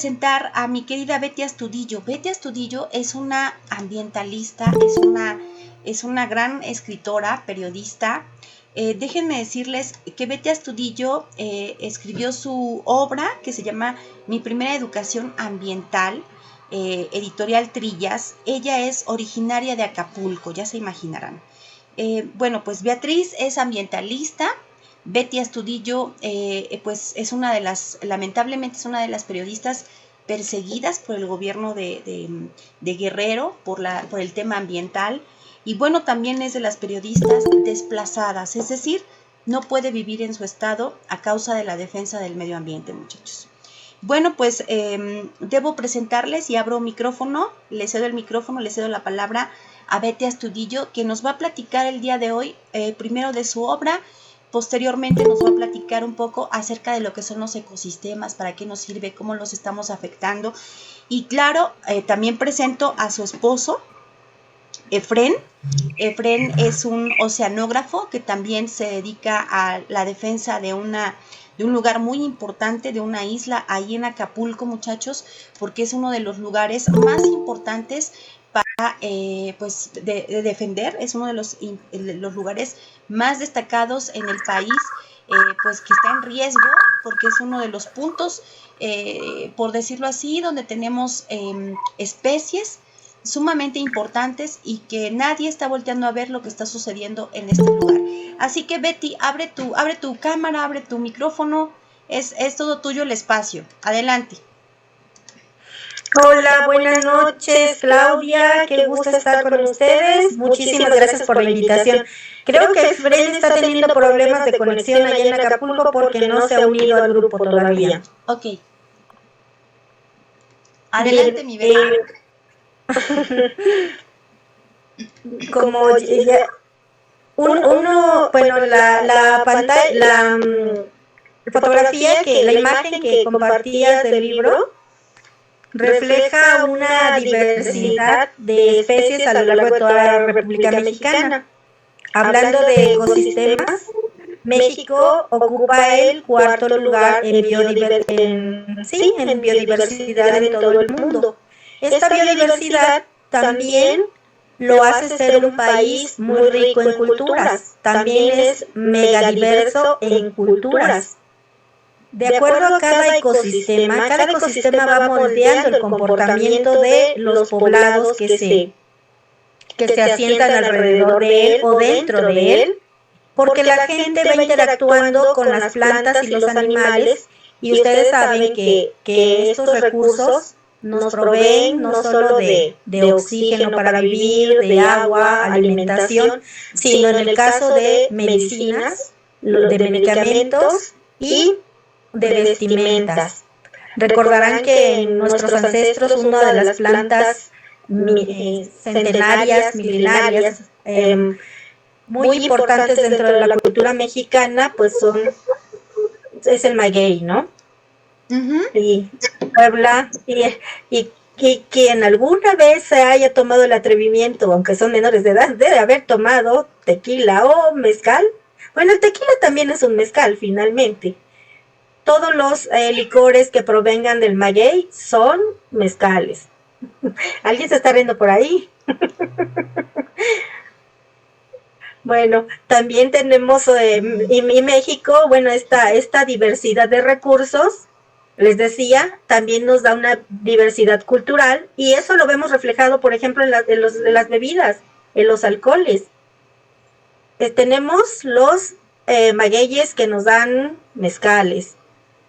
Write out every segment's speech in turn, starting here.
Presentar a mi querida Betty Astudillo. Betty Astudillo es una ambientalista, es una gran escritora, periodista. Déjenme decirles que Betty Astudillo escribió su obra que se llama Mi primera educación ambiental, editorial Trillas. Ella es originaria de Acapulco, ya se imaginarán. Bueno, pues Beatriz es ambientalista. Betty Astudillo, pues es una de las, lamentablemente es una de las periodistas perseguidas por el gobierno de Guerrero por el tema ambiental, y bueno, también es de las periodistas desplazadas, es decir, no puede vivir en su estado a causa de la defensa del medio ambiente, muchachos. Bueno, pues debo presentarles y abro micrófono, le cedo la palabra a Betty Astudillo, que nos va a platicar el día de hoy, primero de su obra. Posteriormente nos va a platicar un poco acerca de lo que son los ecosistemas, para qué nos sirve, cómo los estamos afectando. Y claro, también presento a su esposo, Efren. Efren es un oceanógrafo que también se dedica a la defensa de un lugar muy importante, de una isla ahí en Acapulco, muchachos, porque es uno de los lugares más importantes para pues de defender, es uno de los lugares más destacados en el país, pues que está en riesgo, porque es uno de los puntos, por decirlo así, donde tenemos especies sumamente importantes y que nadie está volteando a ver lo que está sucediendo en este lugar. Así que Betty, abre tu cámara, abre tu micrófono, es todo tuyo el espacio. Adelante. Hola, buenas noches, Claudia, qué gusto estar con ustedes. Muchísimas gracias por la invitación. Creo que Efren está teniendo problemas de conexión allá en Acapulco porque no se ha unido al grupo todavía. Ok. Adelante, mi Betty. Como ya, bueno, la pantalla, la fotografía, la imagen que compartías del libro refleja una diversidad de especies a lo largo de toda la República Mexicana. Hablando de ecosistemas, México ocupa el cuarto lugar en biodiversidad en todo el mundo. Esta biodiversidad también lo hace ser un país muy rico en culturas, también es megadiverso en culturas. De acuerdo a cada ecosistema va moldeando el comportamiento de los poblados que se asientan alrededor de él o dentro de él, porque la gente va interactuando con las plantas y los animales, y ustedes saben que estos recursos nos proveen no solo de oxígeno para vivir, de agua, alimentación, sino en el caso de medicinas, de medicamentos y de vestimentas. Recordarán que en nuestros ancestros una de las plantas centenarias, milenarias, muy importantes dentro de la cultura mexicana, pues es el maguey, ¿no? Y Puebla, y quien alguna vez se haya tomado el atrevimiento, aunque son menores de edad, debe haber tomado tequila o mezcal. Bueno, el tequila también es un mezcal, finalmente. Todos los licores que provengan del maguey son mezcales. ¿Alguien se está riendo por ahí? Bueno, también tenemos y México, bueno, esta diversidad de recursos, les decía, también nos da una diversidad cultural, y eso lo vemos reflejado, por ejemplo, en las bebidas, en los alcoholes. Tenemos los magueyes que nos dan mezcales.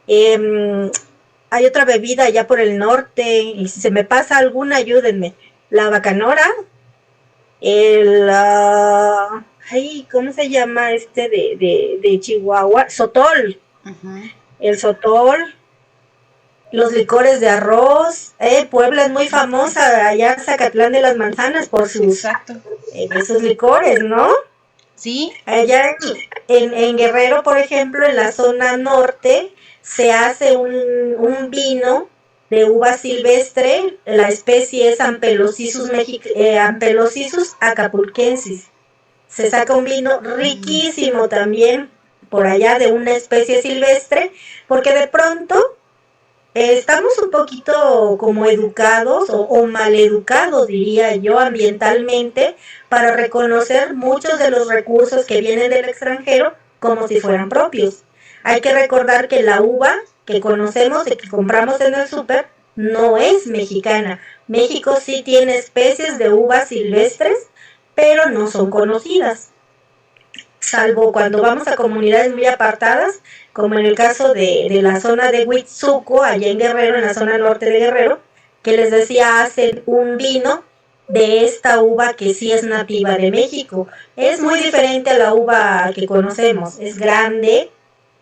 Hay otra bebida allá por el norte, y si se me pasa alguna, ayúdenme. La bacanora, ¿cómo se llama de Chihuahua? Sotol. El sotol, los licores de arroz. Puebla es muy famosa, allá en Zacatlán de las Manzanas, por sus licores, ¿no? Sí. Allá en Guerrero, por ejemplo, en la zona norte, se hace un vino de uva silvestre, la especie es Ampelosisus acapulquensis. Se saca un vino riquísimo también por allá de una especie silvestre, porque de pronto estamos un poquito como educados o maleducados, diría yo, ambientalmente, para reconocer muchos de los recursos que vienen del extranjero como si fueran propios. Hay que recordar que la uva que conocemos y que compramos en el súper no es mexicana. México sí tiene especies de uvas silvestres, pero no son conocidas, salvo cuando vamos a comunidades muy apartadas, como en el caso de la zona de Huitzuco, allá en Guerrero, en la zona norte de Guerrero, que les decía, hacen un vino de esta uva que sí es nativa de México. Es muy diferente a la uva que conocemos, es grande,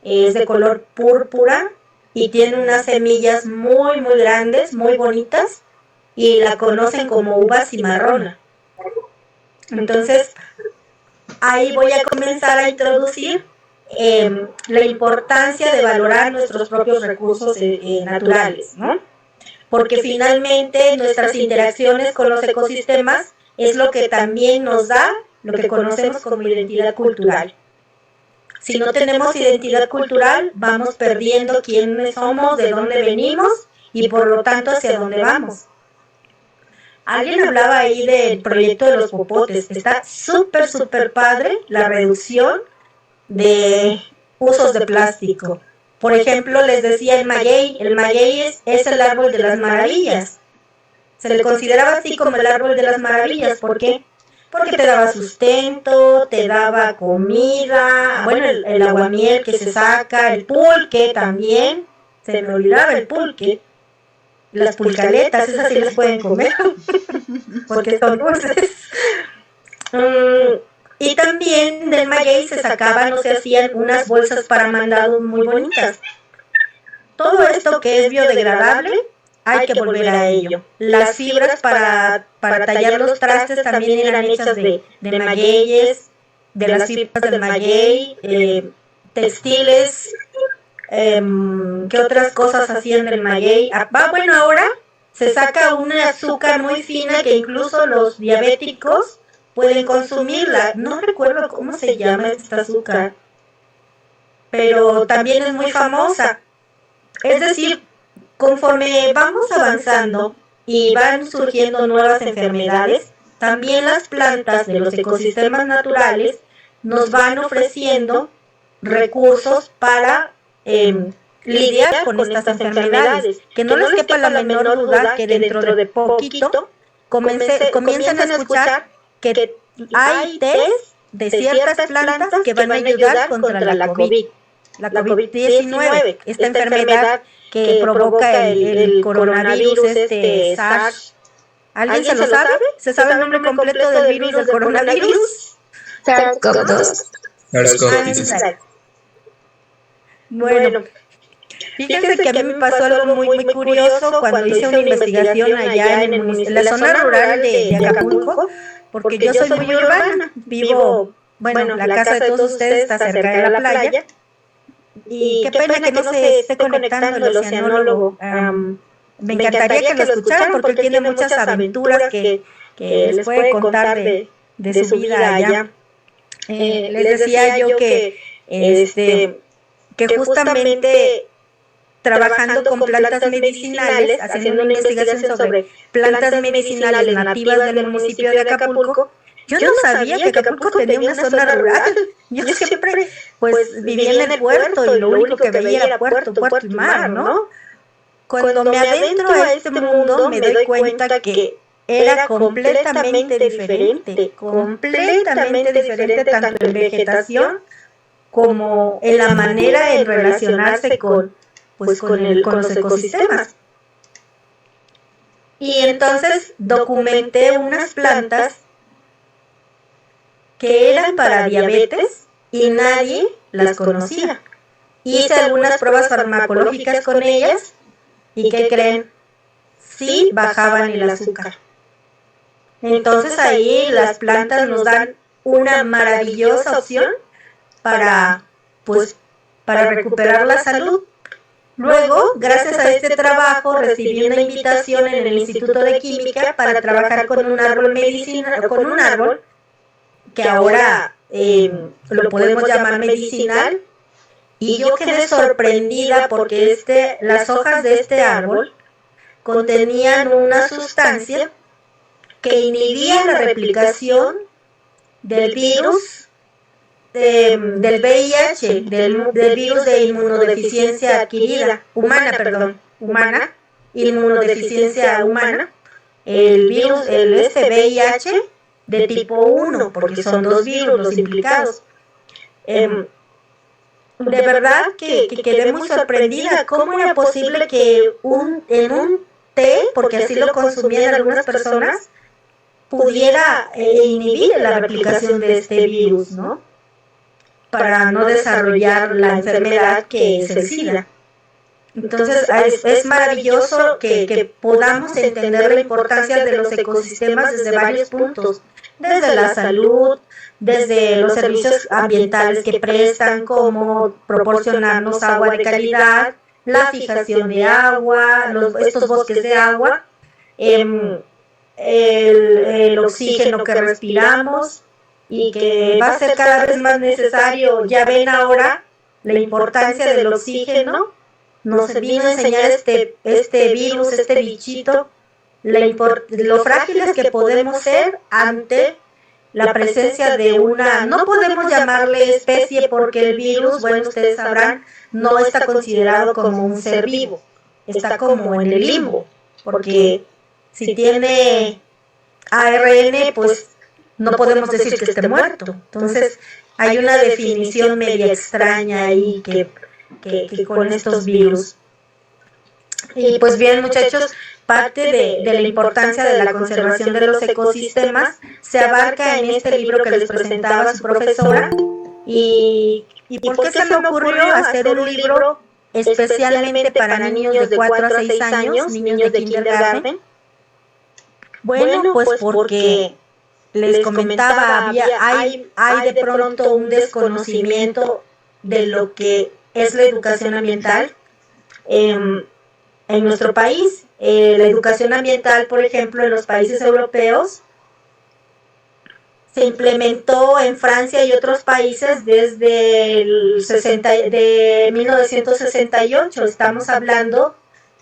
es de color púrpura y tiene unas semillas muy, muy grandes, muy bonitas, y la conocen como uva cimarrona. Entonces, ahí voy a comenzar a introducir la importancia de valorar nuestros propios recursos naturales, ¿no? Porque finalmente nuestras interacciones con los ecosistemas es lo que también nos da lo que conocemos como identidad cultural. Si no tenemos identidad cultural, vamos perdiendo quiénes somos, de dónde venimos y por lo tanto hacia dónde vamos. Alguien hablaba ahí del proyecto de los popotes. Está súper, súper padre la reducción de usos de plástico. Por ejemplo, les decía el maguey es el árbol de las maravillas. Se le consideraba así como el árbol de las maravillas. ¿Por qué? Porque te daba sustento, te daba comida, bueno, el aguamiel que se saca, el pulque también, se me olvidaba el pulque, las pulcaletas, esas sí las pueden comer, porque son dulces. Y también del maguey se sacaban o se hacían unas bolsas para mandado muy bonitas. Todo esto que es biodegradable, hay que volver a ello. Las fibras para tallar los trastes también eran hechas de magueyes, de las fibras del maguey, textiles, ¿qué otras cosas hacían del maguey? Bueno, ahora se saca una azúcar muy fina que incluso los diabéticos pueden consumirla. No recuerdo cómo se llama esta azúcar, pero también es muy famosa. Es decir, conforme vamos avanzando y van surgiendo nuevas enfermedades, también las plantas de los ecosistemas naturales nos van ofreciendo recursos para lidiar con estas enfermedades. Que no les quepa la menor duda que dentro de poquito comienzan a escuchar que hay test de ciertas plantas que van a ayudar contra la COVID. La COVID-19, esta enfermedad que provoca el coronavirus, SARS. ¿Alguien se lo sabe? ¿Se sabe el nombre completo del virus del coronavirus? SARS-CoV-2. Bueno, fíjense que a mí me pasó algo muy, muy curioso cuando hice una investigación allá en la zona rural de Acapulco, porque yo soy muy urbana, vivo, bueno, la casa de todos ustedes está cerca de la playa, y qué pena que no se esté conectando el oceanólogo. Me encantaría que lo escucharan porque él tiene muchas aventuras que les puede contar de su vida allá. Les decía yo que justamente trabajando con plantas medicinales, haciendo una investigación sobre plantas medicinales nativas del municipio de Acapulco, yo no sabía que Acapulco tenía una zona rural. Yo siempre pues vivía en el puerto y lo único que veía era puerto y mar, ¿no? Cuando me adentro a este mundo me doy cuenta que era completamente diferente tanto en vegetación como en la manera de relacionarse con los ecosistemas. Y entonces documenté unas plantas que eran para diabetes y nadie las conocía. Hice algunas pruebas farmacológicas con ellas y ¿qué creen? Sí bajaban el azúcar. Entonces ahí las plantas nos dan una maravillosa opción para recuperar la salud. Luego, gracias a este trabajo, recibí una invitación en el Instituto de Química para trabajar con un árbol medicinal, que ahora lo podemos llamar medicinal, Y yo quedé sorprendida porque las hojas de este árbol contenían una sustancia que inhibía la replicación del virus, del VIH, del virus de inmunodeficiencia adquirida, humana, inmunodeficiencia humana, el virus, este VIH de tipo 1, porque son dos virus los implicados. De verdad que quedé muy sorprendida. ¿Cómo era posible que en un té, porque así lo consumían algunas personas, pudiera inhibir la replicación de este virus, ¿no? Para no desarrollar la enfermedad que es el SIDA. Entonces es maravilloso que podamos entender la importancia de los ecosistemas desde varios puntos, desde la salud, desde los servicios ambientales que prestan, como proporcionarnos agua de calidad, la fijación de agua, estos bosques de agua, el oxígeno que respiramos y que va a ser cada vez más necesario. Ya ven ahora la importancia del oxígeno. Nos vino a enseñar este virus, este bichito, lo frágiles que podemos ser ante la presencia de una, no podemos llamarle especie porque el virus, bueno, ustedes sabrán, no está considerado como un ser vivo, está como en el limbo, porque si tiene ARN, pues no podemos decir que esté muerto. Entonces hay una definición media extraña ahí que con estos virus. Y pues bien, muchachos, parte de la importancia de la conservación de los ecosistemas se abarca en este libro que les presentaba su profesora. ¿Y por qué se me ocurrió hacer un libro especialmente para niños de 4 a 6 años, niños de kindergarten? Bueno, pues porque les comentaba, hay de pronto un desconocimiento de lo que es la educación ambiental en nuestro país. La educación ambiental, por ejemplo, en los países europeos se implementó en Francia y otros países desde de 1968. Estamos hablando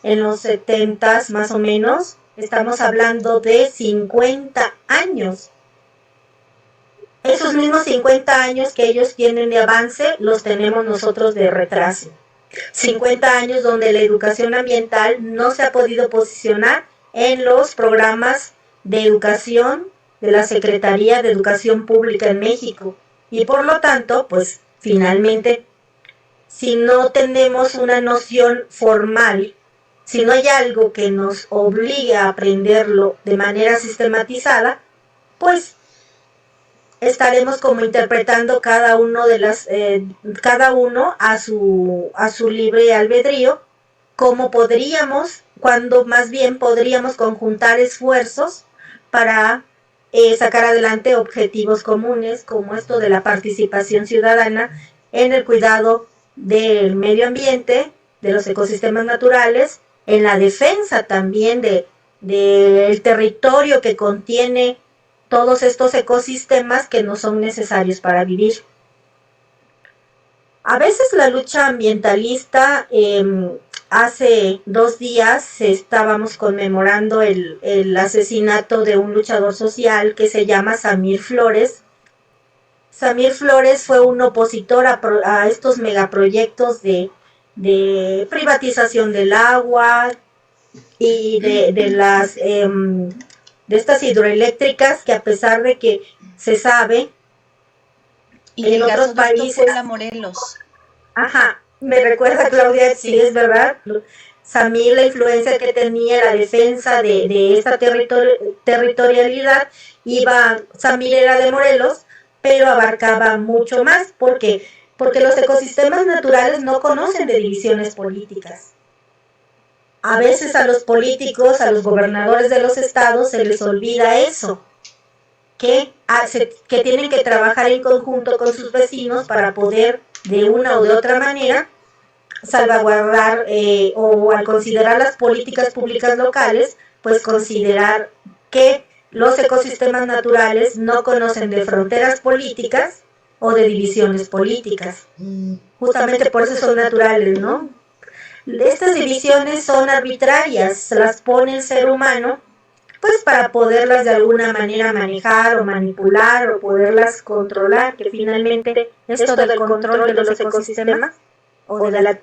en los 70s más o menos. Estamos hablando de 50 años. Esos mismos 50 años que ellos tienen de avance, los tenemos nosotros de retraso. 50 años donde la educación ambiental no se ha podido posicionar en los programas de educación de la Secretaría de Educación Pública en México. Y por lo tanto, pues finalmente, si no tenemos una noción formal, si no hay algo que nos obligue a aprenderlo de manera sistematizada, pues estaremos como interpretando cada uno a su libre albedrío, como podríamos, cuando más bien podríamos conjuntar esfuerzos para sacar adelante objetivos comunes, como esto de la participación ciudadana en el cuidado del medio ambiente, de los ecosistemas naturales, en la defensa también del territorio que contiene todos estos ecosistemas que no son necesarios para vivir. A veces la lucha ambientalista, hace 2 días estábamos conmemorando el asesinato de un luchador social que se llama Samir Flores. Samir Flores fue un opositor a estos megaproyectos de privatización del agua y de estas hidroeléctricas que, a pesar de que se sabe y en otros países, Morelos. Ajá, me recuerda, Claudia, sí, es verdad. Samir, la influencia que tenía, la defensa de esta territorialidad, Samir era de Morelos, pero abarcaba mucho más, porque los ecosistemas naturales no conocen de divisiones políticas. A veces a los políticos, a los gobernadores de los estados, se les olvida eso, que tienen que trabajar en conjunto con sus vecinos para poder, de una u de otra manera, salvaguardar o al considerar las políticas públicas locales, pues considerar que los ecosistemas naturales no conocen de fronteras políticas o de divisiones políticas. Justamente por eso son naturales, ¿no? Estas divisiones son arbitrarias, las pone el ser humano, pues para poderlas de alguna manera manejar o manipular o poderlas controlar, que finalmente esto del control de los ecosistemas o de las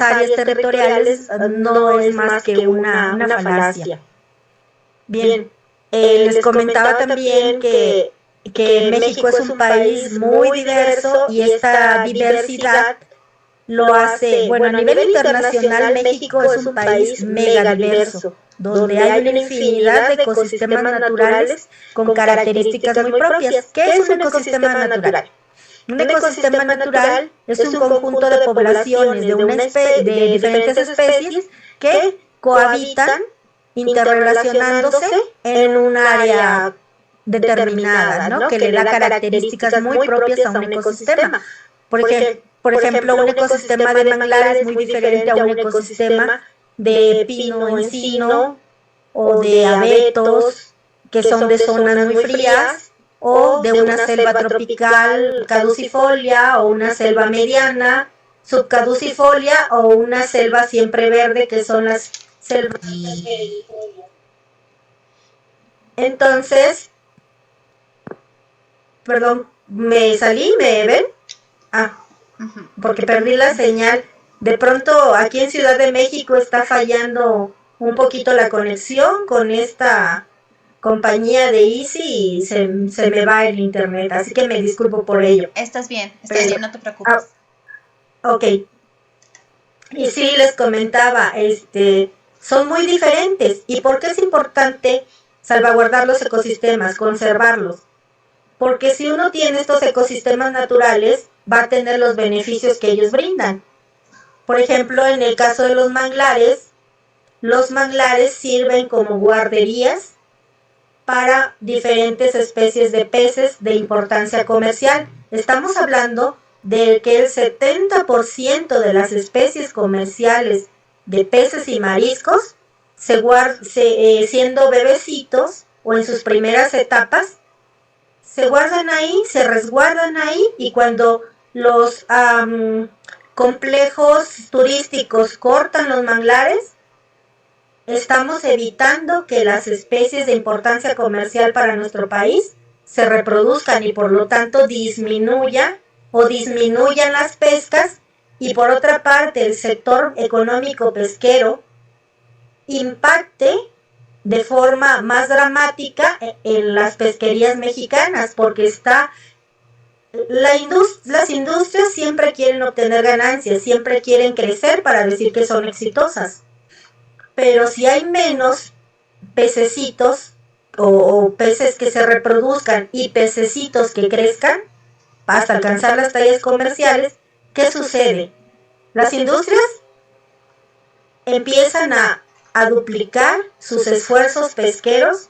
áreas territoriales no es más que una falacia. Bien, les comentaba también que México es un país muy diverso y esta diversidad lo hace, bueno, a nivel internacional México es un país mega diverso, donde hay una infinidad de ecosistemas naturales con características muy propias. ¿Qué es un ecosistema natural? Un ecosistema natural es un conjunto de poblaciones de diferentes especies que cohabitan interrelacionándose en un área determinada, ¿no? Que le da características muy propias a un ecosistema. Por ejemplo, un ecosistema de manglares es muy diferente a un ecosistema de pino-encino o de abetos, que son de zonas muy frías, o de una selva tropical caducifolia o una selva mediana subcaducifolia o una selva siempre verde, que son las selvas. Entonces, perdón, me salí, ¿me ven? Porque perdí la señal. De pronto aquí en Ciudad de México está fallando un poquito la conexión con esta compañía de Easy y se me va el internet, así que me disculpo por ello. Estás bien, no te preocupes. Ok. Y sí, les comentaba, son muy diferentes. ¿Y por qué es importante salvaguardar los ecosistemas, conservarlos? Porque si uno tiene estos ecosistemas naturales, va a tener los beneficios que ellos brindan. Por ejemplo, en el caso de los manglares sirven como guarderías para diferentes especies de peces de importancia comercial. Estamos hablando de que el 70% de las especies comerciales de peces y mariscos, siendo bebecitos o en sus primeras etapas, se guardan ahí, se resguardan ahí, y cuando los complejos turísticos cortan los manglares, estamos evitando que las especies de importancia comercial para nuestro país se reproduzcan y por lo tanto disminuyan las pescas, y por otra parte el sector económico pesquero impacte de forma más dramática en las pesquerías mexicanas, porque las industrias siempre quieren obtener ganancias, siempre quieren crecer para decir que son exitosas. Pero si hay menos pececitos o peces que se reproduzcan y pececitos que crezcan hasta alcanzar las tallas comerciales, ¿qué sucede? Las industrias empiezan a duplicar sus esfuerzos pesqueros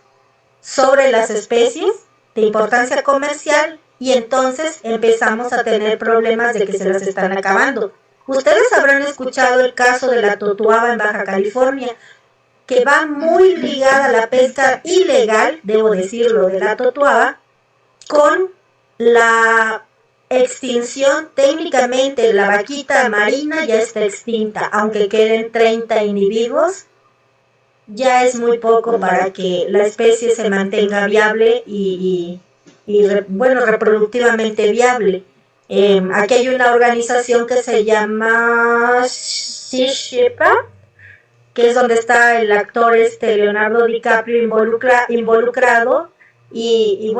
sobre las especies de importancia comercial, y entonces empezamos a tener problemas de que se las están acabando. Ustedes habrán escuchado el caso de la totuaba en Baja California, que va muy ligada a la pesca ilegal, debo decirlo, de la totuaba, con la extinción. Técnicamente la vaquita marina ya está extinta, aunque queden 30 individuos, ya es muy poco para que la especie se mantenga viable y reproductivamente viable. Aquí hay una organización que se llama Sea Shepherd, que es donde está el actor Leonardo DiCaprio involucrado, y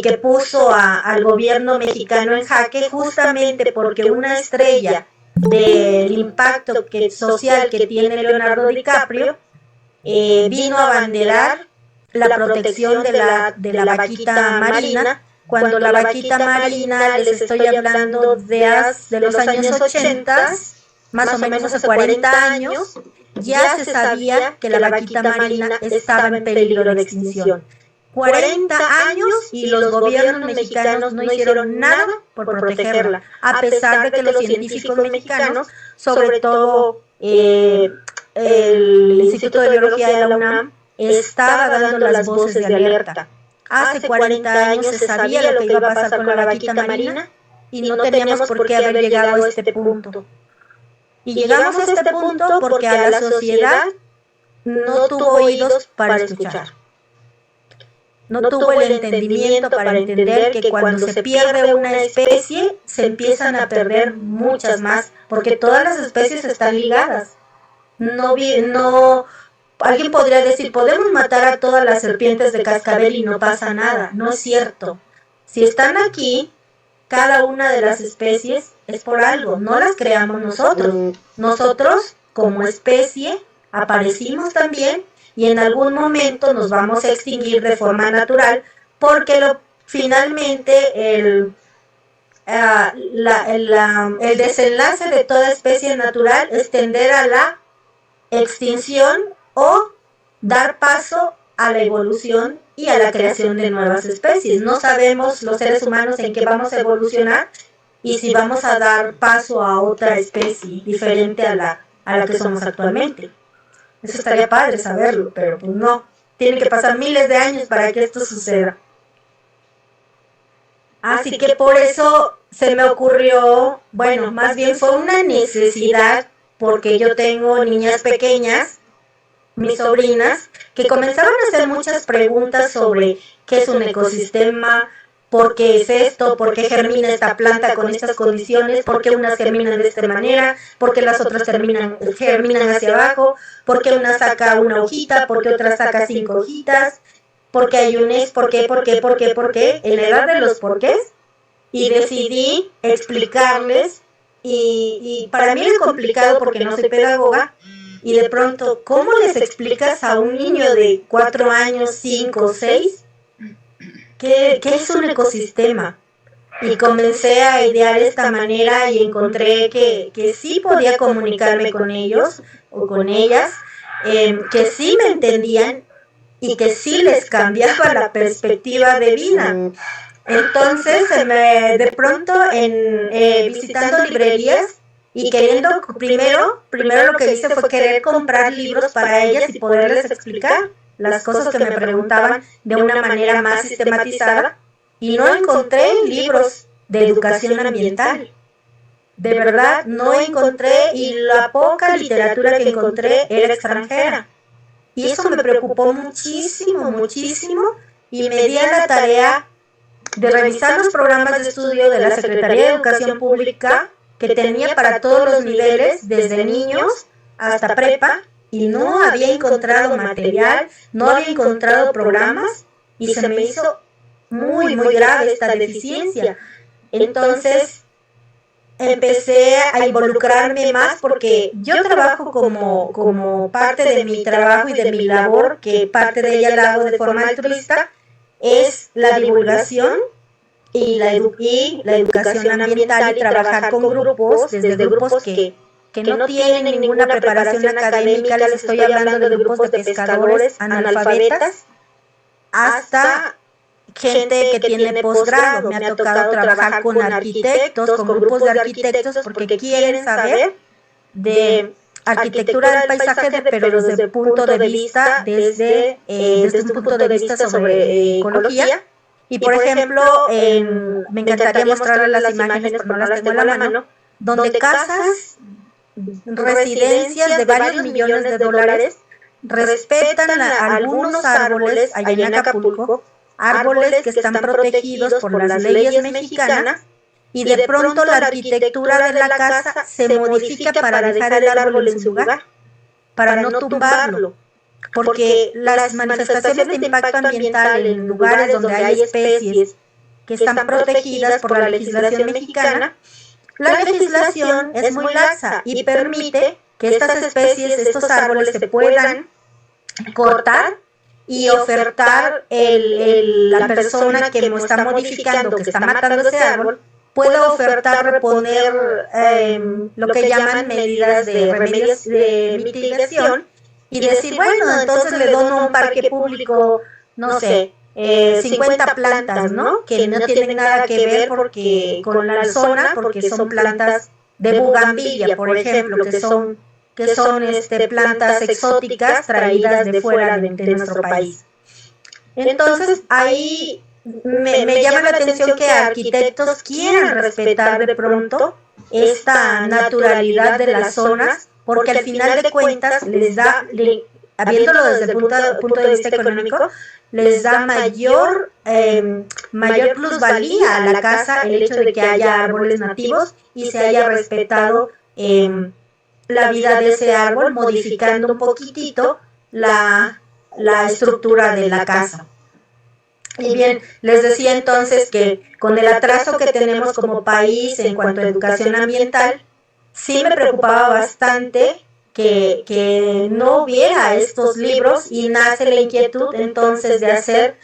que puso al gobierno mexicano en jaque, justamente porque una estrella del impacto social que tiene Leonardo DiCaprio vino a abanderar la protección de la vaquita marina, cuando la vaquita marina, les estoy hablando de los años 80, más o menos hace 40 años, ya se sabía que la vaquita marina estaba en peligro de extinción. 40 años y los gobiernos mexicanos no hicieron nada por protegerla, a pesar de que los científicos mexicanos, sobre todo el Instituto de Biología de la UNAM, estaba dando las voces de alerta. Hace 40 años se sabía lo que iba a pasar con la vaquita marina y no teníamos por qué haber llegado a este punto. Y llegamos a este punto porque a la sociedad no tuvo oídos para escuchar. No tuvo el entendimiento para entender que cuando se pierde una especie, se empiezan a perder muchas más, porque todas las especies están ligadas. Alguien podría decir, podemos matar a todas las serpientes de cascabel y no pasa nada. No es cierto. Si están aquí, cada una de las especies es por algo, no las creamos nosotros. Nosotros, como especie, aparecimos también y en algún momento nos vamos a extinguir de forma natural porque finalmente el desenlace de toda especie natural es tender a la extinción o dar paso a la evolución y a la creación de nuevas especies. No sabemos los seres humanos en qué vamos a evolucionar y si vamos a dar paso a otra especie diferente a la que somos actualmente. Eso estaría padre saberlo, pero pues no. Tienen que pasar miles de años para que esto suceda. Así que por eso se me ocurrió, bueno, más bien fue una necesidad, porque yo tengo niñas pequeñas, mis sobrinas, que comenzaron a hacer muchas preguntas sobre qué es un ecosistema, por qué es esto, por qué germina esta planta con estas condiciones, por qué unas germinan de esta manera, por qué las otras germinan hacia abajo, por qué una saca una hojita, por qué otra saca 5 hojitas, por qué hay un por qué, en la edad de los porqués, y decidí explicarles, y para mí es complicado porque no soy pedagoga, y de pronto, ¿cómo les explicas a un niño de 4 años, 5, 6, qué es un ecosistema? Y comencé a idear de esta manera y encontré que sí podía comunicarme con ellos o con ellas, que sí me entendían y que sí les cambiaba la perspectiva de vida. Entonces, de pronto, visitando librerías y queriendo, primero lo que hice fue querer comprar libros para ellas y poderles explicar las cosas que me preguntaban de una manera más sistematizada, y no encontré libros de educación ambiental. De verdad, no encontré, y la poca literatura que encontré era extranjera. Y eso me preocupó muchísimo, y me di a la tarea de revisar los programas de estudio de la Secretaría de Educación Pública que tenía para todos los niveles, desde niños hasta prepa, y no había encontrado material, no había encontrado programas, y se me hizo muy grave esta deficiencia. Entonces empecé a involucrarme más, porque yo trabajo como parte de mi trabajo y de mi labor, que parte de ella la hago de forma altruista, es la divulgación y la educación ambiental, y trabajar con grupos, desde grupos que no tienen ninguna preparación académica, les estoy hablando de grupos de pescadores analfabetas, hasta gente que tiene posgrado. Me ha tocado trabajar con arquitectos, con grupos de arquitectos, porque quieren saber de arquitectura del paisaje, pero desde un punto de vista, desde un punto de vista sobre ecología. Y por ejemplo, me encantaría mostrarles las imágenes, pero no las tengo a la mano, donde casas, residencias de varios millones de dólares respetan algunos árboles allá en Acapulco, árboles que están protegidos por las leyes mexicanas, y de pronto la arquitectura de la casa se modifica para dejar el árbol en su lugar, para no tumbarlo, porque las manifestaciones de impacto ambiental en lugares donde hay especies que están protegidas por la legislación mexicana, la legislación es muy laxa y permite que estas especies, estos árboles, se puedan cortar y ofertar la persona que está modificando, que está matando ese árbol, puede ofertar reponer lo que llaman medidas de remedios de mitigación, y decir, bueno, entonces le dono a un parque público, no sé, 50 plantas, ¿no? Que no tienen nada que ver con la zona, porque son plantas de bugambilla, por ejemplo, que son plantas exóticas traídas de fuera de nuestro país. Entonces, ahí me llama la atención que arquitectos quieran respetar de pronto esta naturalidad de las zonas, porque al final de cuentas les da, habiéndolo desde el punto de vista económico, les da mayor plusvalía a la casa el hecho de que haya árboles nativos y se haya respetado la vida de ese árbol, modificando un poquitito la estructura de la casa. Y bien, les decía entonces que con el atraso que tenemos como país en cuanto a educación ambiental, sí me preocupaba bastante que no hubiera estos libros, y nace la inquietud entonces de hacer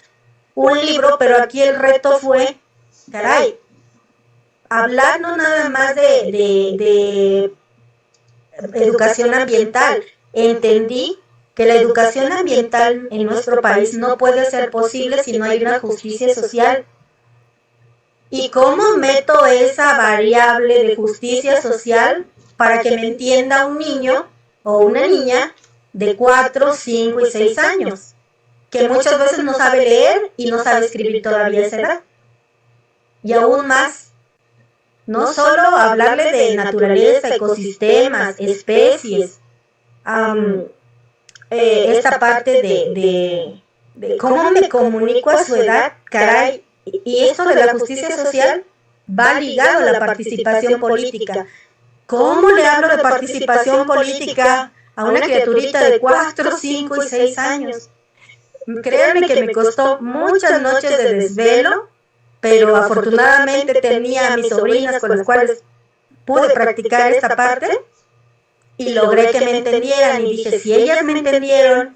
un libro, pero aquí el reto fue, caray, hablar no nada más de educación ambiental. Entendí que la educación ambiental en nuestro país no puede ser posible si no hay una justicia social. ¿Y cómo meto esa variable de justicia social para que me entienda un niño o una niña de 4, 5 y 6 años? Que muchas veces no sabe leer y no sabe escribir todavía a esa edad. Y aún más, no solo hablarle de naturaleza, ecosistemas, especies, esta parte de cómo me comunico a su edad, caray, y esto de la justicia social va ligado a la participación política. ¿Cómo le hablo de participación política a una criaturita de 4, 5 y 6 años? Créanme que me costó muchas noches de desvelo, pero afortunadamente tenía a mis sobrinas con las cuales pude practicar esta parte y logré que me entendieran, y dije, si ellas me entendieron,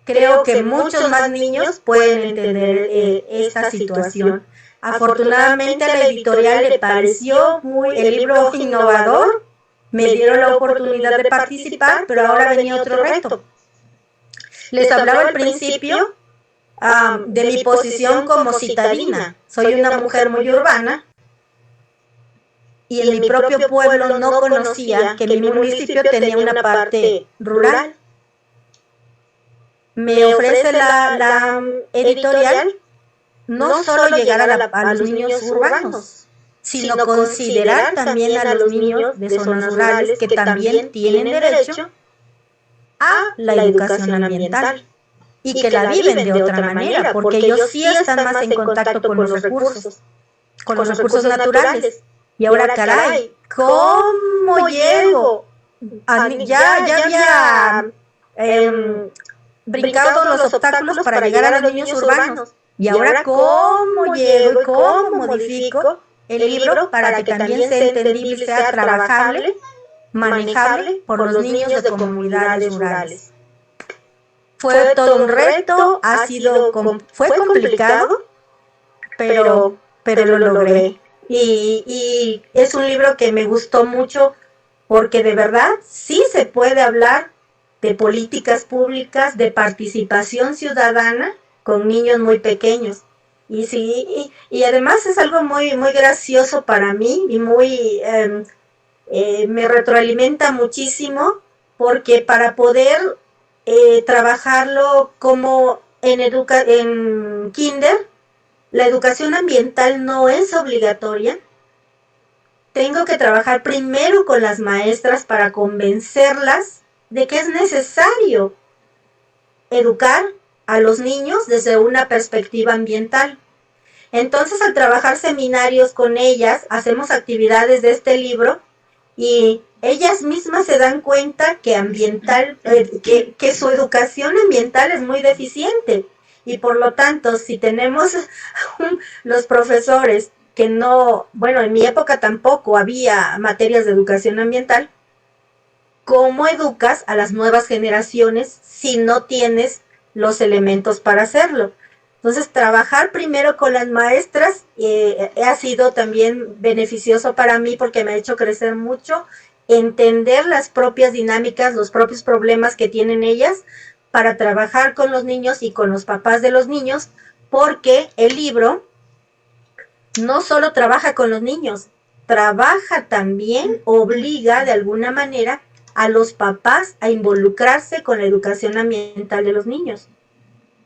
creo que muchos más niños pueden entender esta situación. Afortunadamente a la editorial le pareció el libro innovador, me dieron la oportunidad de participar, pero ahora venía otro reto. Les hablaba al principio de mi posición como citadina. Soy una mujer muy urbana, y en mi propio pueblo no conocía que mi municipio tenía una parte rural. Me ofrece la editorial no solo llegar a los niños urbanos, sino considerar también a los niños de zonas rurales que también tienen derecho a la educación ambiental y que la viven de otra manera, porque ellos sí están más en contacto con los recursos naturales. Y ahora, caray, ¿cómo llego? Ya había brincado todos los obstáculos para llegar a los niños urbanos. Y ahora, ¿cómo llego y cómo modifico el libro para que también sea entendible, sea trabajable, manejable por los niños de comunidades rurales? Fue todo un reto, fue complicado, pero lo logré. Y es un libro que me gustó mucho porque de verdad sí se puede hablar de políticas públicas, de participación ciudadana con niños muy pequeños. Y sí, y además es algo muy, muy gracioso para mí y me retroalimenta muchísimo, porque para poder trabajarlo como en kinder, la educación ambiental no es obligatoria. Tengo que trabajar primero con las maestras para convencerlas de que es necesario educar a los niños desde una perspectiva ambiental. Entonces, al trabajar seminarios con ellas, hacemos actividades de este libro y ellas mismas se dan cuenta que que su educación ambiental es muy deficiente. Y por lo tanto, si tenemos los profesores que no, bueno, en mi época tampoco había materias de educación ambiental, ¿cómo educas a las nuevas generaciones si no tienes los elementos para hacerlo? Entonces, trabajar primero con las maestras ha sido también beneficioso para mí, porque me ha hecho crecer mucho, entender las propias dinámicas, los propios problemas que tienen ellas, para trabajar con los niños y con los papás de los niños, porque el libro no solo trabaja con los niños, trabaja también, obliga de alguna manera a los papás a involucrarse con la educación ambiental de los niños.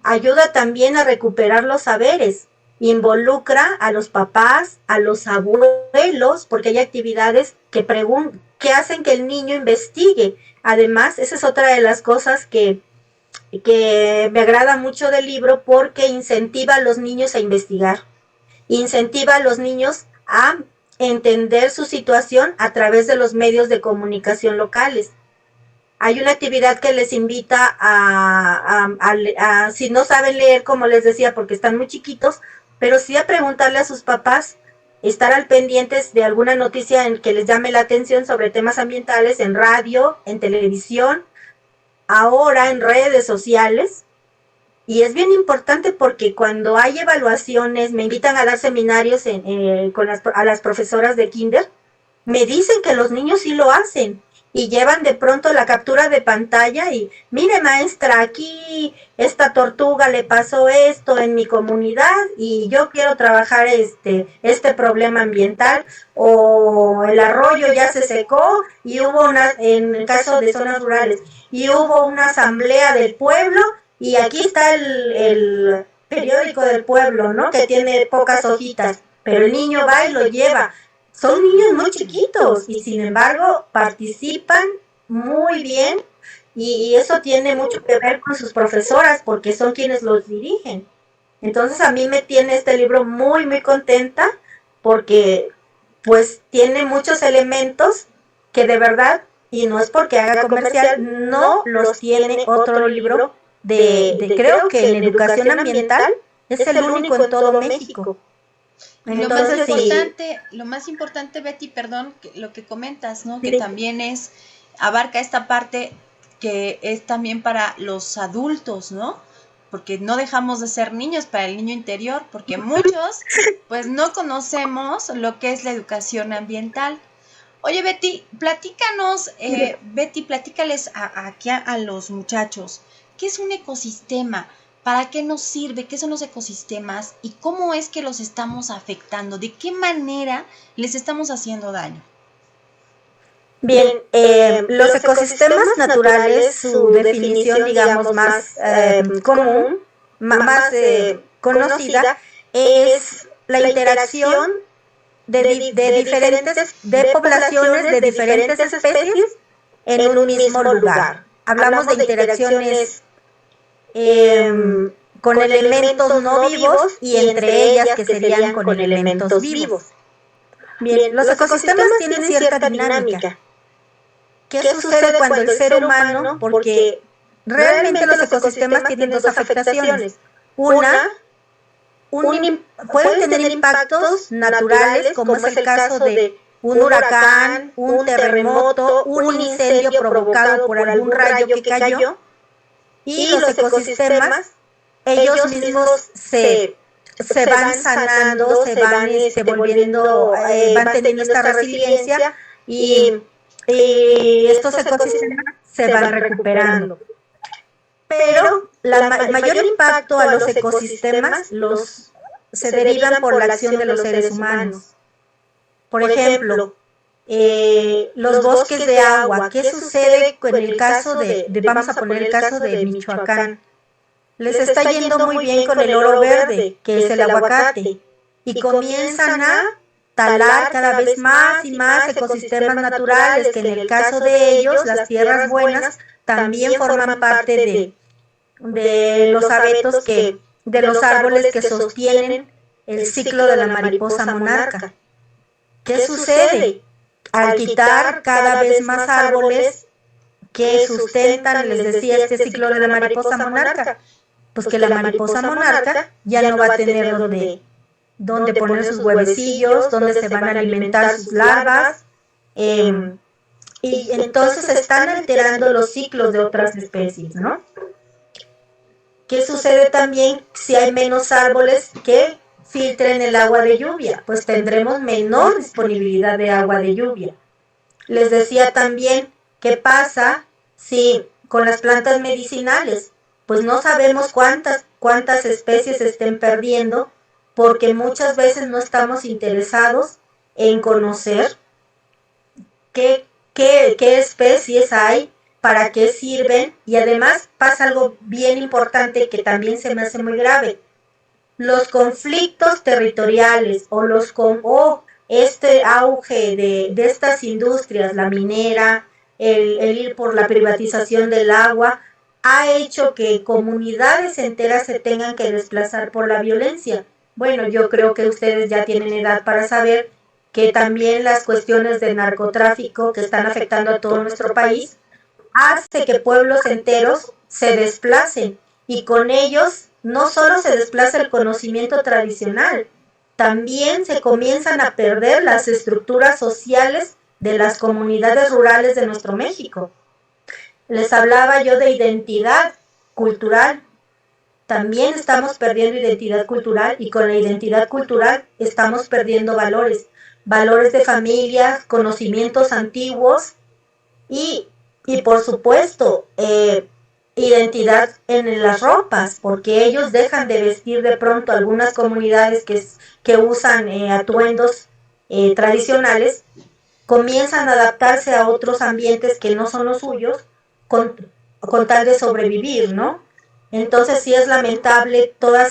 ayuda también a recuperar los saberes, involucra a los papás, a los abuelos, porque hay actividades que hacen que el niño investigue. Además, esa es otra de las cosas que me agrada mucho del libro, porque incentiva a los niños a investigar, incentiva a los niños a entender su situación a través de los medios de comunicación locales. Hay una actividad que les invita si no saben leer, como les decía, porque están muy chiquitos, pero sí a preguntarle a sus papás, estar al pendientes de alguna noticia en que les llame la atención sobre temas ambientales en radio, en televisión, ahora en redes sociales. Y es bien importante porque cuando hay evaluaciones, me invitan a dar seminarios a las profesoras de kinder, me dicen que los niños sí lo hacen y llevan de pronto la captura de pantalla y, mire maestra, aquí esta tortuga le pasó esto en mi comunidad y yo quiero trabajar este problema ambiental, o el arroyo ya se secó y en el caso de zonas rurales, y hubo una asamblea del pueblo y aquí está el periódico del pueblo, ¿no? Que tiene pocas hojitas, pero el niño va y lo lleva. Son niños muy chiquitos y sin embargo participan muy bien, y eso tiene mucho que ver con sus profesoras porque son quienes los dirigen. Entonces a mí me tiene este libro muy muy contenta porque pues tiene muchos elementos que de verdad, y no es porque haga comercial, no los tiene otro libro creo que en educación ambiental es el único en todo México. Entonces, lo más importante, Betty, perdón, lo que comentas, ¿no? Sí. Que también abarca esta parte que es también para los adultos, ¿no? Porque no dejamos de ser niños para el niño interior, porque muchos, pues, no conocemos lo que es la educación ambiental. Oye, Betty, platícanos, Betty, platícales aquí a los muchachos, ¿qué es un ecosistema? ¿Para qué nos sirve? ¿Qué son los ecosistemas? ¿Y cómo es que los estamos afectando? ¿De qué manera les estamos haciendo daño? Bien, los ecosistemas naturales, su definición, digamos, más común, más conocida, es la interacción de poblaciones de diferentes especies en un mismo lugar. Hablamos de interacciones con elementos no vivos y entre ellas que serían con elementos vivos. Bien, los ecosistemas tienen cierta dinámica. ¿Qué sucede cuando el ser humano, porque realmente los ecosistemas tienen dos afectaciones? Pueden tener impactos naturales, como es el caso de un huracán, un terremoto, un incendio provocado por algún rayo que cayó, y los ecosistemas, ellos mismos se van sanando, se van volviendo, van teniendo esta resiliencia, y estos ecosistemas se van recuperando. Pero el mayor impacto a los ecosistemas se derivan por la acción de los seres humanos. Por ejemplo, los bosques de agua. ¿Qué sucede con el caso vamos a poner el caso de Michoacán? Les está yendo muy bien con el oro verde, que es el aguacate, y comienzan a talar cada vez más y más ecosistemas naturales, que en el caso de ellos, las tierras buenas, también forman parte de los abetos de los árboles que sostienen el ciclo de la mariposa monarca. ¿Qué sucede? Al quitar cada vez más árboles que sustentan, les decía, este ciclo de la mariposa monarca, pues que la mariposa monarca ya no va a tener donde poner sus huevecillos, donde se van a alimentar sus larvas, y entonces se están alterando los ciclos de otras especies, ¿no? ¿Qué sucede también si hay menos árboles que filtren el agua de lluvia? Pues tendremos menor disponibilidad de agua de lluvia. Les decía también, ¿qué pasa si con las plantas medicinales? Pues no sabemos cuántas especies se estén perdiendo, porque muchas veces no estamos interesados en conocer qué especies hay para qué sirven, y además pasa algo bien importante que también se me hace muy grave. Los conflictos territoriales o este auge de estas industrias, la minera, el ir por la privatización del agua, ha hecho que comunidades enteras se tengan que desplazar por la violencia. Bueno, yo creo que ustedes ya tienen edad para saber que también las cuestiones de narcotráfico que están afectando a todo nuestro país hace que pueblos enteros se desplacen, y con ellos no solo se desplaza el conocimiento tradicional, también se comienzan a perder las estructuras sociales de las comunidades rurales de nuestro México. Les hablaba yo de identidad cultural. También estamos perdiendo identidad cultural, y con la identidad cultural estamos perdiendo valores de familia, conocimientos antiguos y, y por supuesto, identidad en las ropas, porque ellos dejan de vestir de pronto. Algunas comunidades que usan atuendos tradicionales comienzan a adaptarse a otros ambientes que no son los suyos con, con tal de sobrevivir, ¿no? Entonces sí es lamentable toda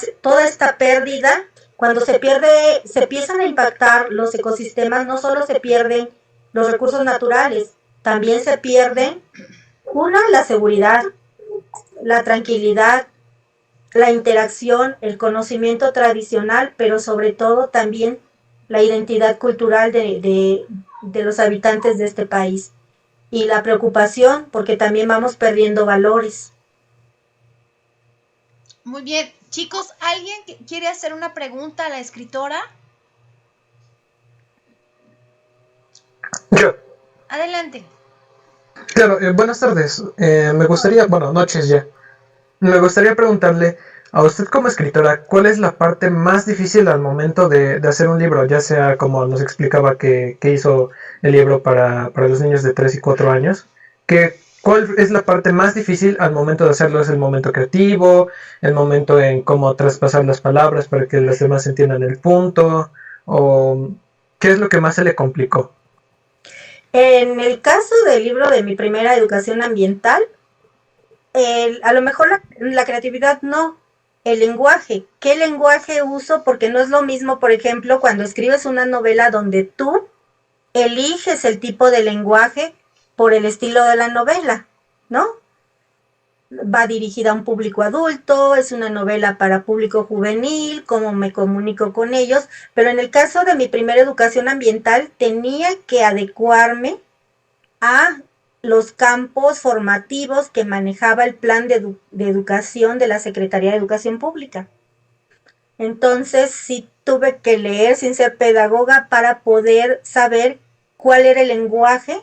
esta pérdida. Cuando se empiezan a impactar los ecosistemas, no solo se pierden los recursos naturales, también se pierden, la seguridad, la tranquilidad, la interacción, el conocimiento tradicional, pero sobre todo también la identidad cultural de los habitantes de este país. Y la preocupación porque también vamos perdiendo valores. Muy bien, chicos, ¿alguien quiere hacer una pregunta a la escritora? Yo. Adelante. Claro, buenas tardes. Me gustaría, bueno, noches ya. Me gustaría preguntarle a usted como escritora, ¿cuál es la parte más difícil al momento de hacer un libro? Ya sea como nos explicaba que hizo el libro para los niños de 3 y 4 años. ¿Cuál es la parte más difícil al momento de hacerlo? ¿Es el momento creativo? ¿El momento en cómo traspasar las palabras para que los demás entiendan el punto? ¿O qué es lo que más se le complicó? En el caso del libro de mi primera educación ambiental, a lo mejor la creatividad no, el lenguaje. ¿Qué lenguaje uso? Porque no es lo mismo, por ejemplo, cuando escribes una novela donde tú eliges el tipo de lenguaje por el estilo de la novela, ¿no? Va dirigida a un público adulto, es una novela para público juvenil, cómo me comunico con ellos, pero en el caso de mi primera educación ambiental tenía que adecuarme a los campos formativos que manejaba el plan de educación de la Secretaría de Educación Pública. Entonces sí tuve que leer sin ser pedagoga para poder saber cuál era el lenguaje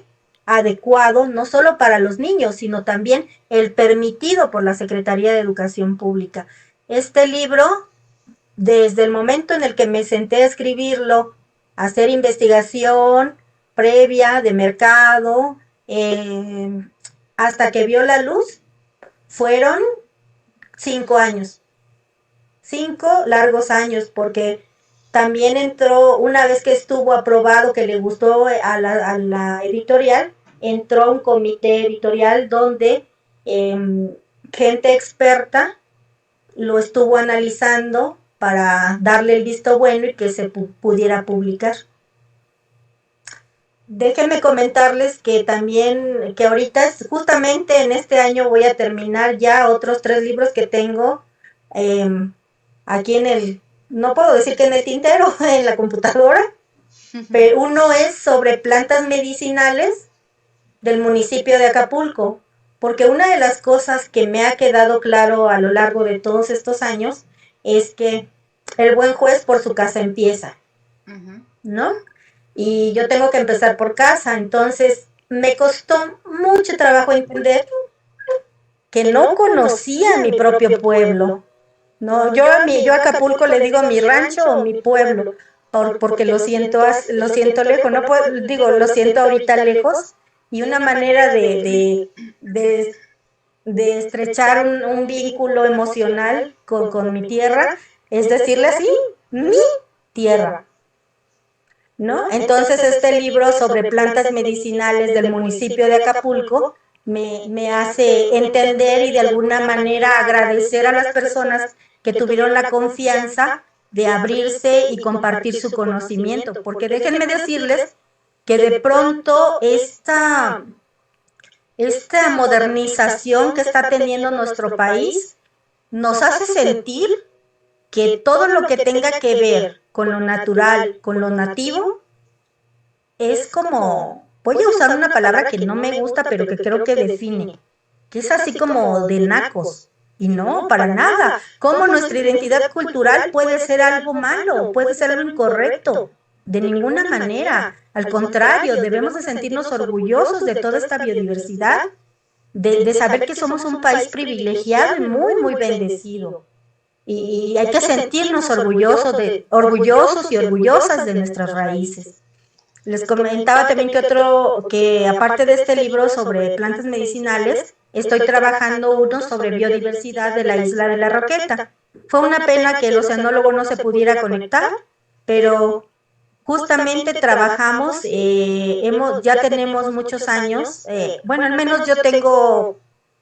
adecuado, no solo para los niños, sino también el permitido por la Secretaría de Educación Pública. Este libro, desde el momento en el que me senté a escribirlo, a hacer investigación previa de mercado, hasta que vio la luz, fueron 5 años. 5 largos años, porque también entró, una vez que estuvo aprobado, que le gustó a la editorial, entró a un comité editorial donde gente experta lo estuvo analizando para darle el visto bueno y que se pudiera publicar. Déjenme comentarles que también, que ahorita justamente en este año voy a terminar ya otros 3 libros que tengo aquí no puedo decir que en el tintero, en la computadora, pero uno es sobre plantas medicinales del municipio de Acapulco, porque una de las cosas que me ha quedado claro a lo largo de todos estos años es que el buen juez por su casa empieza, ¿no? Y yo tengo que empezar por casa, entonces me costó mucho trabajo entender que no conocía mi propio pueblo. No, yo a Acapulco le digo mi rancho o mi pueblo, porque lo siento lejos, no puedo, lo siento ahorita lejos, y una manera de estrechar un vínculo emocional con mi tierra es decirle así, mi tierra, ¿no? Entonces este libro sobre plantas medicinales del municipio de Acapulco me hace entender y de alguna manera agradecer a las personas que tuvieron la confianza de abrirse y compartir su conocimiento, porque déjenme decirles que de pronto esta modernización que está teniendo nuestro país nos hace sentir que todo lo que tenga que ver con lo natural, con lo nativo, es como, voy a usar una palabra que no me gusta, pero que creo que define, que es así como de nacos. Y no, para nada. ¿Cómo nuestra identidad cultural puede ser algo malo, puede ser algo incorrecto? De ninguna manera. Al contrario, debemos de sentirnos orgullosos de toda esta biodiversidad, de saber que somos un país privilegiado y muy, muy bendecido. Y hay que sentirnos orgullosos y orgullosas de nuestras raíces. Les comentaba también que aparte de este libro sobre plantas medicinales, estoy trabajando uno sobre biodiversidad de la isla de la Roqueta. Fue una pena que el oceanólogo no se pudiera conectar, pero justamente trabajamos, ya tenemos muchos años, bueno, al menos yo tengo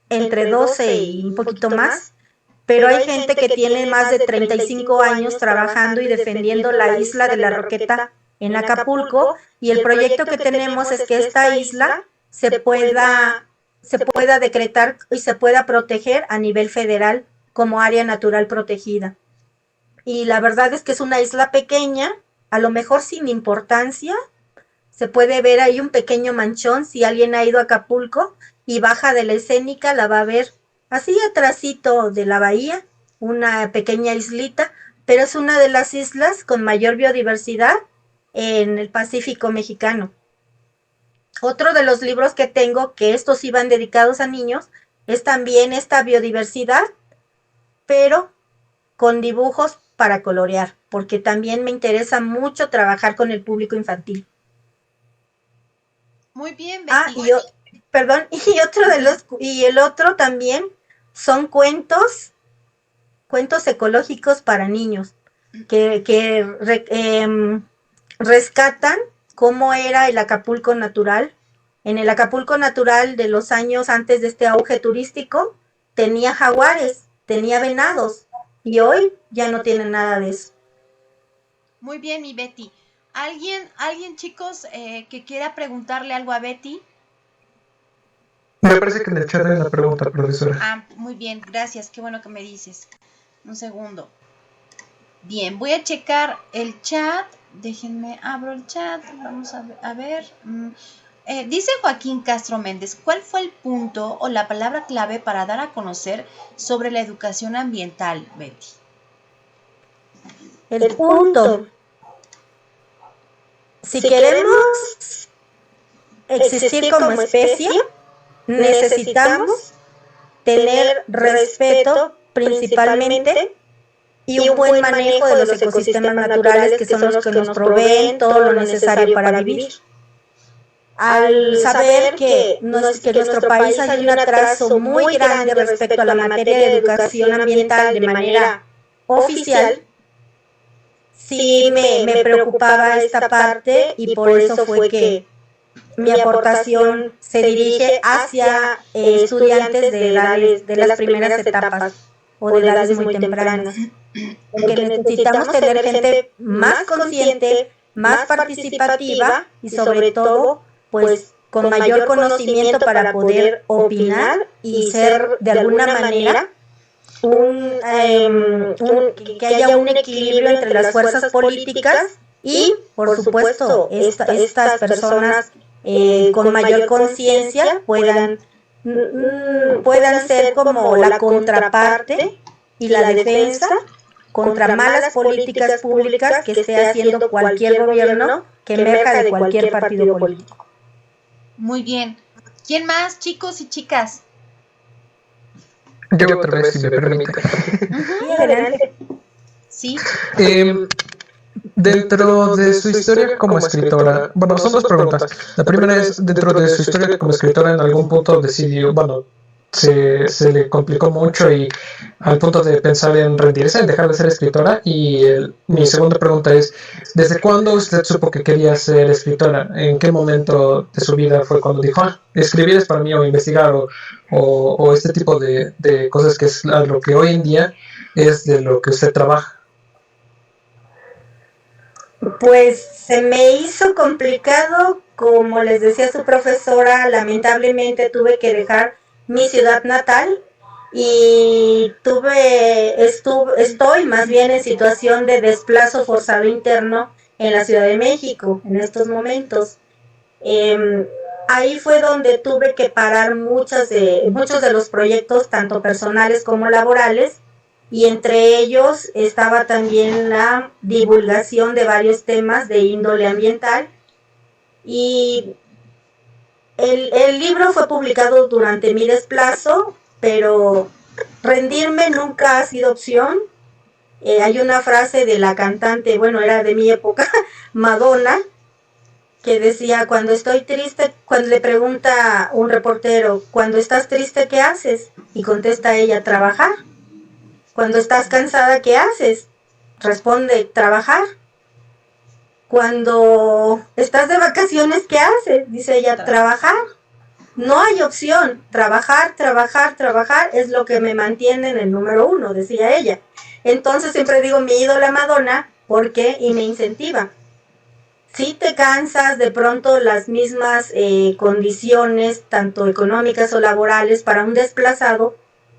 entre 12 y un poquito más, pero hay gente que tiene más de 35 años trabajando y defendiendo la isla de la Roqueta en Acapulco, y el proyecto que tenemos es que esta isla se pueda decretar y se pueda proteger a nivel federal como área natural protegida. Y la verdad es que es una isla pequeña, a lo mejor sin importancia, se puede ver ahí un pequeño manchón, si alguien ha ido a Acapulco y baja de la escénica, la va a ver así atrásito de la bahía, una pequeña islita, pero es una de las islas con mayor biodiversidad en el Pacífico mexicano. Otro de los libros que tengo, que estos iban dedicados a niños, es también esta biodiversidad, pero con dibujos para colorear, porque también me interesa mucho trabajar con el público infantil. Muy bien, Betty. Y el otro también son cuentos ecológicos para niños, que rescatan cómo era el Acapulco natural. En el Acapulco natural de los años antes de este auge turístico, tenía jaguares, tenía venados, y hoy ya no tiene nada de eso. Muy bien, mi Betty. ¿Alguien chicos, que quiera preguntarle algo a Betty? Me parece que en el chat hay una pregunta, profesora. Ah, muy bien, gracias. Qué bueno que me dices. Un segundo. Bien, voy a checar el chat. Déjenme, abro el chat. Vamos a ver. Dice Joaquín Castro Méndez, ¿cuál fue el punto o la palabra clave para dar a conocer sobre la educación ambiental, Betty? El punto. Si queremos existir como especie, necesitamos tener respeto principalmente y un buen manejo de los ecosistemas naturales, que son los que nos proveen todo lo necesario para vivir. Al saber que nuestro país hay un atraso muy grande respecto a la materia de educación ambiental de manera oficial, sí me preocupaba esta parte, y por eso fue que mi aportación se dirige hacia estudiantes de las primeras etapas o de edades muy tempranas, porque necesitamos tener gente más consciente, más participativa y sobre todo, pues, con mayor conocimiento para poder opinar y ser de alguna manera que haya un equilibrio entre las fuerzas políticas y, por supuesto, estas personas con mayor conciencia puedan ser como la contraparte y la defensa contra malas políticas públicas que esté haciendo cualquier gobierno que emerja de cualquier partido político. Muy bien. ¿Quién más, chicos y chicas? Yo otra vez, si me permite. Adelante. Sí. Dentro de su historia como escritora, bueno, son dos preguntas. La primera es, dentro de su historia como escritora, ¿en algún punto decidió, bueno, se le complicó mucho y al punto de pensar en rendirse, en dejar de ser escritora. Y mi segunda pregunta es, ¿desde cuándo usted supo que quería ser escritora? ¿En qué momento de su vida fue cuando dijo, escribir es para mí, o investigar, o este tipo de cosas que es a lo que hoy en día es de lo que usted trabaja? Pues se me hizo complicado, como les decía su profesora, lamentablemente tuve que dejar mi ciudad natal y estoy más bien en situación de desplazo forzado interno en la Ciudad de México en estos momentos. Eh, Ahí fue donde tuve que parar muchos de los proyectos, tanto personales como laborales, y entre ellos estaba también la divulgación de varios temas de índole ambiental. Y el libro fue publicado durante mi desplazo, pero rendirme nunca ha sido opción. Hay una frase de la cantante, bueno, era de mi época, Madonna, que decía, cuando estoy triste, cuando le pregunta un reportero, cuando estás triste, ¿qué haces? Y contesta ella, trabajar. Cuando estás cansada, ¿qué haces? Responde, trabajar. Cuando estás de vacaciones, ¿qué haces? Dice ella, trabajar. No hay opción, trabajar, trabajar, trabajar es lo que me mantiene en el número uno, decía ella. Entonces siempre digo mi ídola Madonna, porque y me incentiva. Si te cansas, de pronto las mismas condiciones, tanto económicas o laborales, para un desplazado,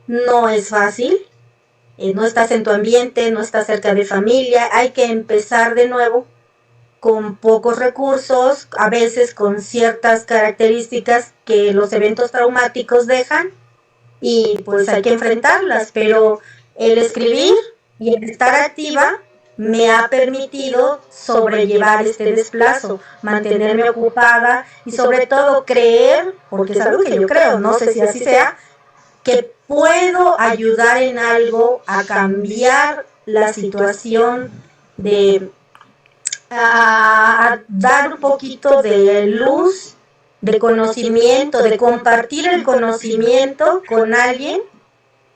no es fácil. No estás en tu ambiente, no estás cerca de familia, hay que empezar de nuevo con pocos recursos, a veces con ciertas características que los eventos traumáticos dejan, y pues hay que enfrentarlas, pero el escribir y el estar activa me ha permitido sobrellevar este desplazo, mantenerme ocupada y sobre todo creer, porque es algo que yo creo, no sé si así sea, que puedo ayudar en algo a cambiar la situación, de a dar un poquito de luz, de conocimiento, de compartir el conocimiento con alguien.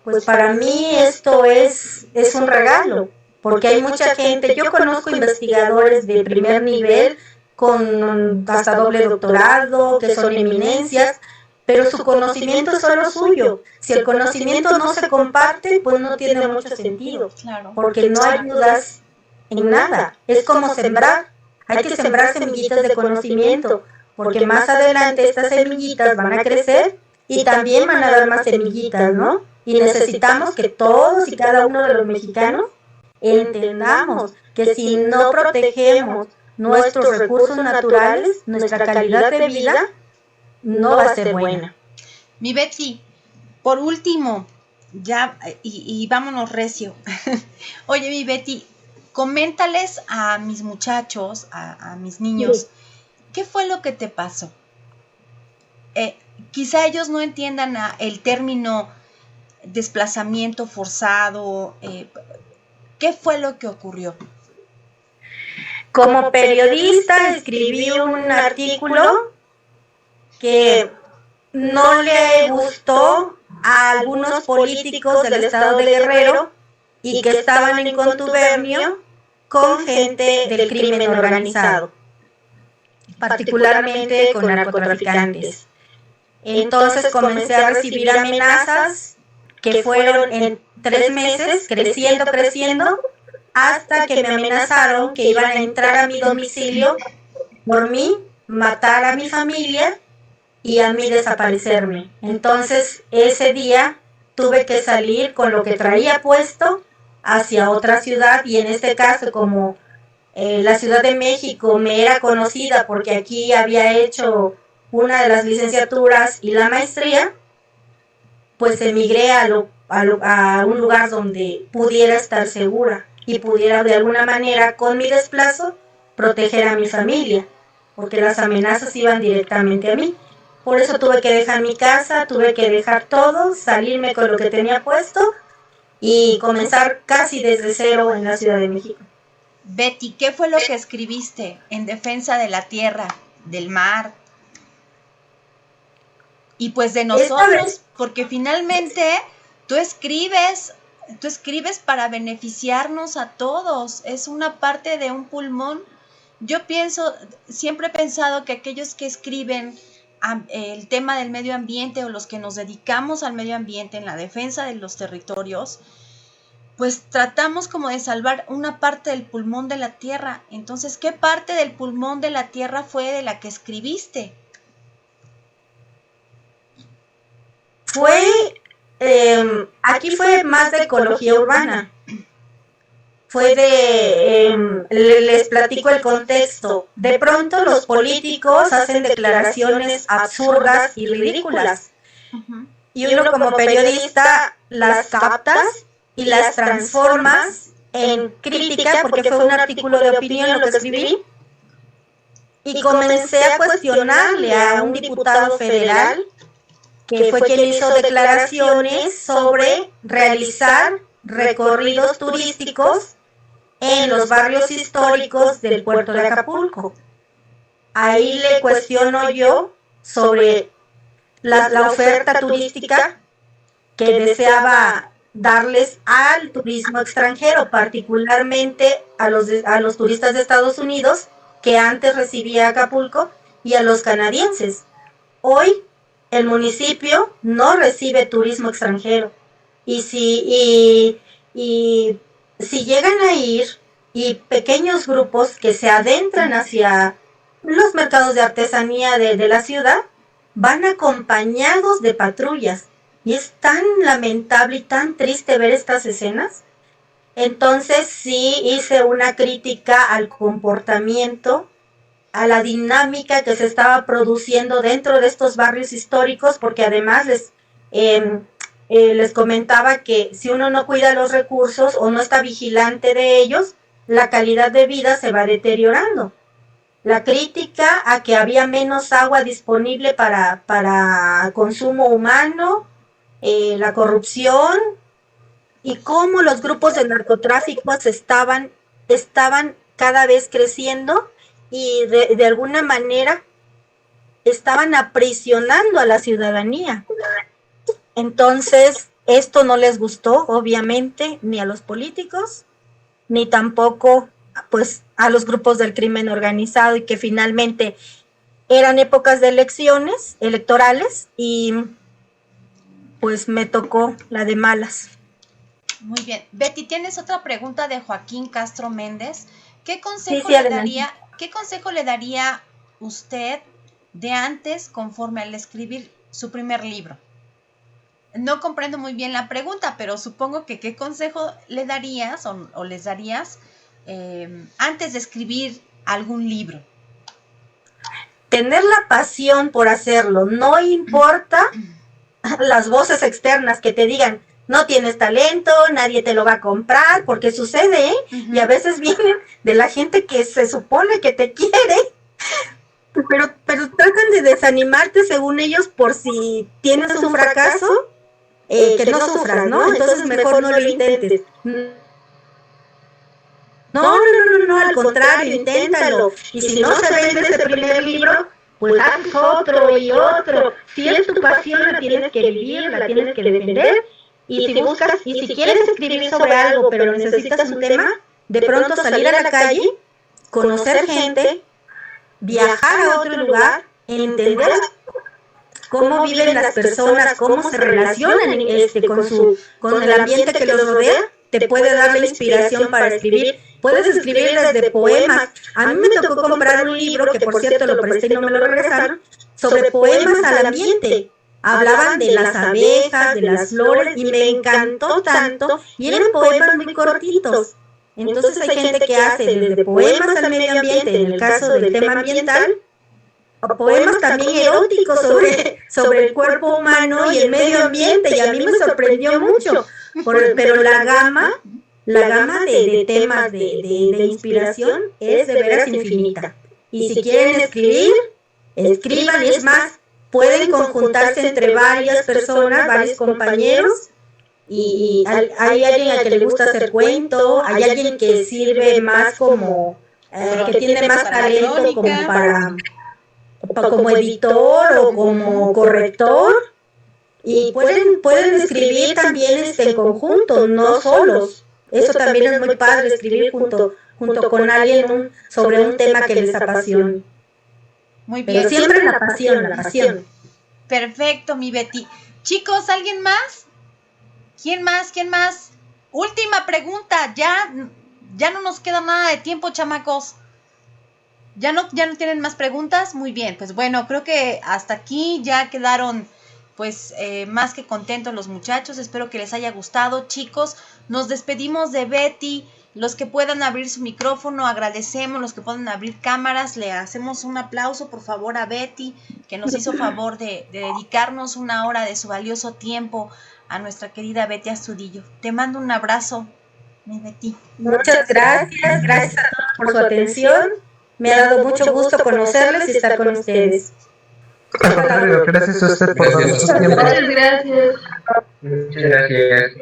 Pues para mí esto es un regalo, porque hay mucha gente, yo conozco investigadores de primer nivel con hasta doble doctorado, que son eminencias, pero su conocimiento es solo suyo. Si el conocimiento no se comparte, pues no tiene mucho sentido, Claro. porque no ayudas en nada. Es como sembrar, hay que sembrar semillitas de conocimiento, porque más adelante estas semillitas van a crecer y también van a dar más semillitas, ¿no? Y necesitamos que todos y cada uno de los mexicanos entendamos que si no protegemos nuestros recursos naturales, nuestra calidad de vida no va a ser buena. Mi Betsy, por último, ya, y vámonos recio. Oye, mi Betty, coméntales a mis muchachos, a mis niños, ¿qué fue lo que te pasó? Quizá ellos no entiendan el término desplazamiento forzado. ¿Qué fue lo que ocurrió? Como periodista escribí un artículo que no le gustó a algunos políticos del estado de Guerrero y que estaban en contubernio con gente del crimen organizado, particularmente con narcotraficantes. Entonces comencé a recibir amenazas que fueron en 3 meses creciendo, hasta que me amenazaron que iban a entrar a mi domicilio por mí, matar a mi familia y a mí desaparecerme. Entonces ese día tuve que salir con lo que traía puesto hacia otra ciudad, y en este caso, como la Ciudad de México me era conocida porque aquí había hecho una de las licenciaturas y la maestría, pues emigré a un lugar donde pudiera estar segura y pudiera de alguna manera con mi desplazo proteger a mi familia, porque las amenazas iban directamente a mí. Por eso tuve que dejar mi casa, tuve que dejar todo, salirme con lo que tenía puesto y comenzar casi desde cero en la Ciudad de México. Betty, ¿qué fue lo que escribiste en defensa de la tierra, del mar y pues de nosotros? porque finalmente tú escribes para beneficiarnos a todos, es una parte de un pulmón. Yo siempre he pensado que aquellos que escriben el tema del medio ambiente o los que nos dedicamos al medio ambiente en la defensa de los territorios, pues tratamos como de salvar una parte del pulmón de la tierra. Entonces, ¿qué parte del pulmón de la tierra fue de la que escribiste? Aquí fue más de ecología urbana. Les platico el contexto. De pronto los políticos hacen declaraciones absurdas y ridículas. Y uno como periodista las captas y las transformas en crítica, porque fue un artículo de opinión lo que escribí. Y comencé a cuestionarle a un diputado federal que fue quien hizo declaraciones sobre realizar recorridos turísticos en los barrios históricos del puerto de Acapulco. Ahí le cuestiono yo sobre la oferta turística que deseaba darles al turismo extranjero, particularmente a los turistas de Estados Unidos, que antes recibía Acapulco, y a los canadienses. Hoy el municipio no recibe turismo extranjero. Y si llegan a ir, y pequeños grupos que se adentran hacia los mercados de artesanía de la ciudad, van acompañados de patrullas. Y es tan lamentable y tan triste ver estas escenas. Entonces sí hice una crítica al comportamiento, a la dinámica que se estaba produciendo dentro de estos barrios históricos, porque además les comentaba que si uno no cuida los recursos o no está vigilante de ellos, la calidad de vida se va deteriorando. La crítica a que había menos agua disponible para consumo humano, la corrupción y cómo los grupos de narcotráfico estaban cada vez creciendo y de alguna manera estaban aprisionando a la ciudadanía. Entonces, esto no les gustó, obviamente, ni a los políticos, ni tampoco pues a los grupos del crimen organizado, y que finalmente eran épocas de elecciones electorales y pues me tocó la de malas. Muy bien. Betty, ¿tienes otra pregunta de Joaquín Castro Méndez? ¿Qué consejo le daría usted de antes conforme al escribir su primer libro? No comprendo muy bien la pregunta, pero supongo que ¿qué consejo le darías o les darías antes de escribir algún libro? Tener la pasión por hacerlo, no importa las voces externas que te digan, no tienes talento, nadie te lo va a comprar, porque sucede, ¿eh? Y a veces vienen de la gente que se supone que te quiere, pero tratan de desanimarte según ellos por si tienes un fracaso, que no sufras, ¿no? Entonces mejor no lo intentes. No, al contrario, inténtalo. Y si no se vende ese primer libro, pues haz otro y otro. Si es tu pasión, la tienes que vivir, la tienes que defender. Y si quieres escribir sobre algo, pero necesitas un tema, de pronto salir a la calle, conocer gente, viajar a otro lugar, entender cómo viven las personas, cómo se relacionan con el ambiente que los rodea, te puede dar la inspiración para escribir. Puedes escribir desde poemas. A mí me tocó comprar un libro, que por cierto lo presté y no me lo regresaron, sobre poemas al ambiente. Hablaban de las abejas, de las flores, y me encantó tanto, y eran poemas muy cortitos. Entonces hay gente que hace desde poemas al medio ambiente, en el caso del tema ambiental, o poemas también eróticos sobre el cuerpo humano y el medio ambiente, y a mí me sorprendió mucho, pero la gama de temas de inspiración es de veras infinita. Y si quieren escribir, escriban, y es más, pueden conjuntarse entre varias personas, varios compañeros, y hay alguien al que le gusta hacer cuento, hay alguien que sirve más como, que tiene más talento como como editor o como corrector, Y pueden escribir también en conjunto, no solos. Eso también es muy padre, escribir junto con alguien sobre un tema que les apasione. Muy bien. Pero siempre la pasión. Perfecto, mi Betty. Chicos, ¿alguien más? ¿Quién más? Última pregunta, ya no nos queda nada de tiempo, chamacos. ¿Ya no tienen más preguntas? Muy bien, pues bueno, creo que hasta aquí ya quedaron pues más que contentos los muchachos. Espero que les haya gustado, chicos. Nos despedimos de Betty. Los que puedan abrir su micrófono, agradecemos. Los que puedan abrir cámaras, le hacemos un aplauso, por favor, a Betty, que nos hizo favor de dedicarnos una hora de su valioso tiempo a nuestra querida Betty Astudillo. Te mando un abrazo, mi Betty. Muchas gracias a todos por su atención. Me ha dado mucho gusto conocerles y estar con ustedes. Gracias a usted por darnos su tiempo. Muchas gracias. Muchas gracias.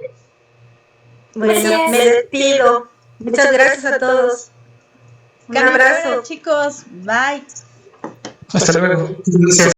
Bueno, me despido. Muchas gracias a todos. Un abrazo. Chicos, bye. Hasta luego. Gracias.